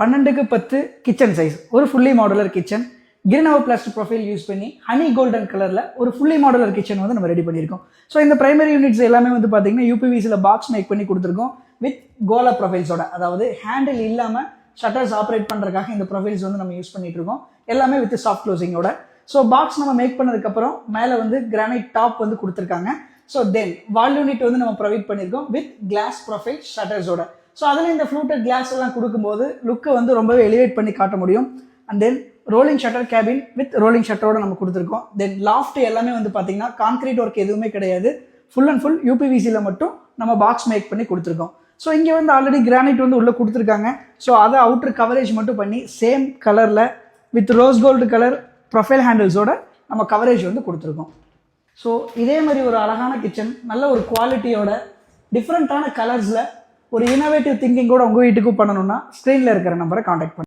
12க்கு 10 kitchen size, ஒரு fully modular kitchen, green plastic profile use பண்ணி honey golden கலரில் ஒரு ஃபுல்லி மாடுலர் கிச்சன் வந்து நம்ம ரெடி பண்ணியிருக்கோம். ஸோ இந்த பிரைமரி யூனிட்ஸ் எல்லாமே வந்து பார்த்தீங்கன்னா யூபிவிசியில் பாக்ஸ் மேக் பண்ணி கொடுத்துருக்கோம் வித் கோலா ப்ரொஃபைல்ஸோட, அதாவது ஹேண்டில் இல்லாமல் ஷட்டர்ஸ் ஆப்ரேட் பண்ணுறதுக்காக இந்த ப்ரொஃபைல்ஸ் வந்து நம்ம யூஸ் பண்ணிட்டு இருக்கோம். எல்லாமே வித் சாஃப்ட் க்ளோசிங்கோட. ஸோ பாக்ஸ் நம்ம மேக் பண்ணதுக்கப்புறம் மேலே வந்து கிரானைட் டாப் வந்து கொடுத்துருக்காங்க. ஸோ தென் வால் யூனிட் வந்து நம்ம ப்ரொவைட் பண்ணியிருக்கோம் வித் கிளாஸ் ப்ரொஃபைல் ஷட்டர்ஸோட. ஸோ அதில் இந்த ஃப்ளூட்டட் கிளாஸ் எல்லாம் கொடுக்கும்போது லுக்கை வந்து ரொம்பவே எலிவேட் பண்ணி காட்ட முடியும். And then rolling shutter cabin with rolling ஷட்டரோட நம்ம கொடுத்துருக்கோம். தென் லாஃப்ட் எல்லாமே வந்து பார்த்தீங்கன்னா கான்கிரீட் ஒர்க் எதுவுமே கிடையாது, ஃபுல் அண்ட் ஃபுல் யூபிவிசியில் மட்டும் நம்ம பாக்ஸ் மேக் பண்ணி கொடுத்துருக்கோம். ஸோ இங்கே வந்து ஆல்ரெடி கிரானைட் வந்து உள்ளே கொடுத்துருக்காங்க. ஸோ அதை அவுட்டர் கவரேஜ் மட்டும் பண்ணி சேம் கலரில் with rose gold colour profile ஹேண்டில்ஸோட நம்ம கவரேஜ் வந்து கொடுத்துருக்கோம். ஸோ இதே மாதிரி ஒரு அழகான கிச்சன், நல்ல ஒரு குவாலிட்டியோட டிஃப்ரெண்ட்டான கலர்ஸில் ஒரு இனோவேட்டிவ் திங்கிங்கோட உங்கள் வீட்டுக்கும் பண்ணணும்னா ஸ்க்ரீனில் இருக்கிற நம்பரை காண்டாக்ட் பண்ணுங்கள்.